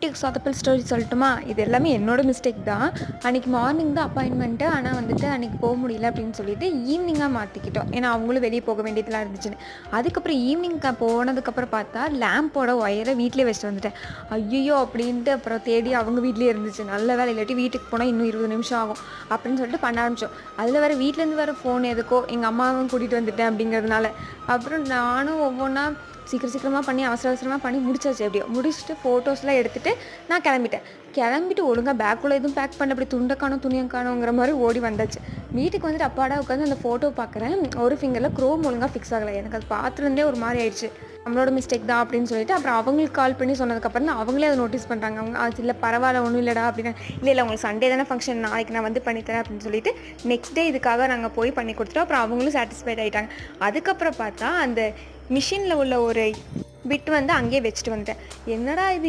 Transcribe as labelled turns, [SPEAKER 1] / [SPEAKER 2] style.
[SPEAKER 1] குட்டி சொதப்பல் ஸ்டோரி சொல்லட்டுமா? இது எல்லாமே என்னோட மிஸ்டேக் தான். அன்னைக்கு மார்னிங் தான் அப்பாயின்மெண்ட்டு. ஆனா வந்துட்டு அன்னைக்கு போ முடியல அப்படின்னு சொல்லிட்டு ஈவினிங்கா மாத்திக்கிட்டோம். ஏன்னா, அவங்களும் வெளிய போக வேண்டியதெல்லாம் இருந்துச்சுன்னு. அதுக்கப்புறம் ஈவினிங் போனதுக்கப்புறம் பார்த்தா, லேம்போட ஒயர வீட்லயே வச்சுட்டு வந்துட்டேன். ஐய்யய்யோ! அப்படின்ட்டு அப்புறம் தேடி அவங்க வீட்லயே இருந்துச்சு. நல்ல வேலை இல்லாட்டி வீட்டுக்கு போனா இன்னும் 20 நிமிஷம் ஆகும். அப்படின்னு சொல்லிட்டு பண்ண ஆரம்பிச்சோம். அதில வேற வீட்லேருந்து வேற ஃபோன் எதுக்கோ எங்க அம்மாவும் கூட்டிட்டு வந்துட்டேன் அப்படிங்கிறதுனால. அப்புறம் நானும் ஒவ்வொன்னா சீக்கிரமா பண்ணி அவசரமா பண்ணி முடிச்சாச்சு எப்படியோ. முடிச்சுட்டு ஃபோட்டோஸ்லாம் எடுத்துட்டு நான் கிளம்பிட்டேன். கிளம்பிட்டு ஒழுங்கா பேக்குள்ள எதுவும் பேக் பண்ணல. அப்படி துண்ட காணோம், துணிய காணோங்கிற மாரி ஓடி வந்தாச்சு. வீட்டுக்கு வந்துட்டு அப்பாடா உட்காந்து அந்த ஃபோட்டோ பார்க்குறேன். ஒரு ஃபிங்கர்ல குரோம் ஒழுங்கா ஃபிக்ஸ் ஆகல. எனக்கு அது பார்த்துருந்தே ஒரு மாரி ஆயிடுச்சு. நம்மளோட மிஸ்டேக் தான் அப்படின்னு சொல்லிட்டு அப்புறம் அவங்களுக்கு கால் பண்ணி சொன்னதுக்கப்புறம் தான் அவங்களே அதை நோட்டீஸ் பண்ணுறாங்க. அவங்க அது இல்லை பரவாயில்ல ஒன்றும் இல்லைடா அப்படின்னா, இல்லை உங்களுக்கு சண்டே தானே ஃபங்க்ஷன், நாளைக்கு நான் வந்து பண்ணித்தரேன் அப்படின்னு சொல்லிட்டு நெக்ஸ்ட் டே இதுக்காக நாங்கள் போய் பண்ணி கொடுத்துட்டோம். அப்புறம் அவங்களும் சாட்டிஸ்ஃபைட் ஆகிட்டாங்க. அதுக்கப்புறம் பார்த்தா அந்த மிஷினில் உள்ள ஒரு பிட் வந்து அங்கேயே வச்சுட்டு வந்துட்டேன். என்னடா இது